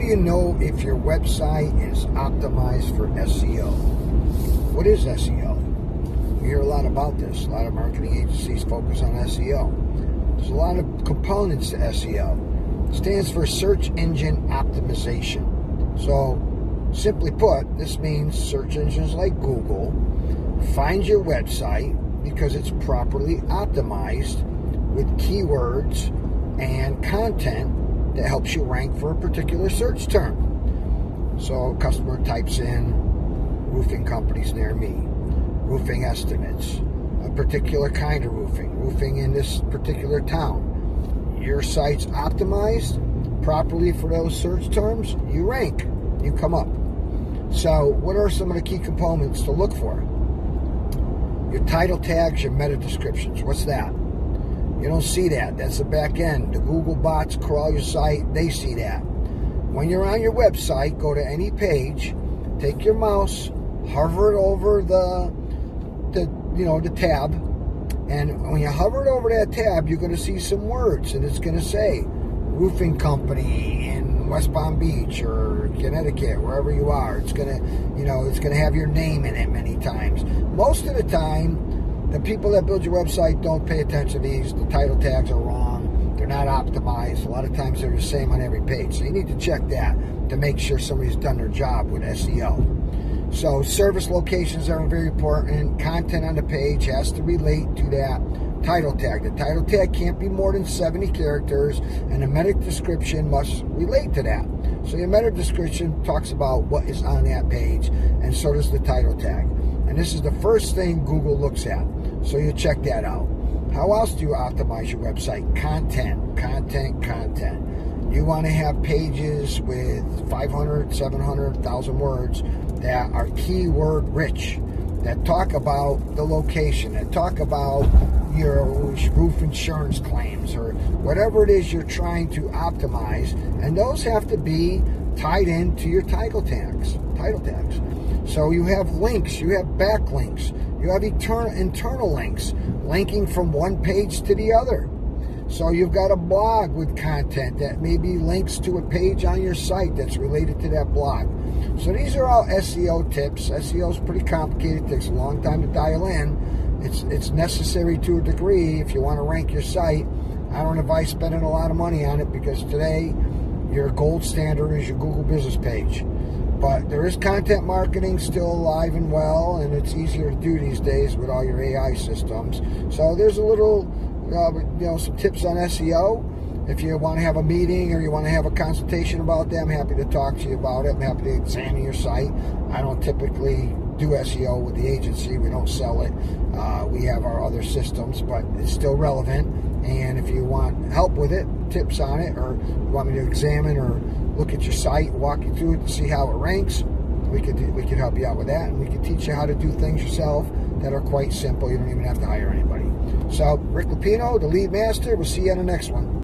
do you know if your website is optimized for SEO? What is SEO? We hear a lot about this. A lot of marketing agencies focus on SEO. There's a lot of components to SEO. It stands for search engine optimization. So, simply put, this means search engines like Google find your website because it's properly optimized with keywords and content that helps you rank for a particular search term. So a customer types in roofing companies near me, roofing estimates, a particular kind of roofing in this particular town. Your site's optimized properly for those search terms, you rank, you come up. So what are some of the key components to look for? Your title tags, your meta descriptions. What's that? You don't see that. That's the back end. The Google bots crawl your site. They see that. When you're on your website, go to any page, take your mouse, hover it over the tab, and when you hover it over that tab, you're going to see some words, and it's going to say roofing company in West Palm Beach or Connecticut, wherever you are. It's going to, it's going to have your name in it many times. Most of the time, the people that build your website don't pay attention to these. The title tags are wrong. They're not optimized. A lot of times they're the same on every page. So you need to check that to make sure somebody's done their job with SEO. So service locations are very important. Content on the page has to relate to that title tag. The title tag can't be more than 70 characters, and the meta description must relate to that. So your meta description talks about what is on that page, and so does the title tag. And this is the first thing Google looks at. So you check that out. How else do you optimize your website? Content. You want to have pages with 500, 700, 1,000 words that are keyword rich, that talk about the location, that talk about your roof insurance claims, or whatever it is you're trying to optimize. And those have to be tied into your title tags. So you have links, you have backlinks, you have internal links, linking from one page to the other. So you've got a blog with content that maybe links to a page on your site that's related to that blog. So these are all SEO tips. SEO is pretty complicated, takes a long time to dial in. It's necessary to a degree if you want to rank your site. I don't advise spending a lot of money on it, because today your gold standard is your Google business page. But there is content marketing still alive and well, and it's easier to do these days with all your AI systems. So there's a little, some tips on SEO. If you want to have a meeting or you want to have a consultation about that, I'm happy to talk to you about it. I'm happy to examine your site. I don't typically do SEO with the agency. We don't sell it. We have our other systems, but it's still relevant. And if you want help with it, tips on it, or you want me to examine or look at your site, walk you through it to see how it ranks, we could help you out with that, and we could teach you how to do things yourself that are quite simple. You don't even have to hire anybody. So, Rick Lupino, the lead master. We'll see you on the next one.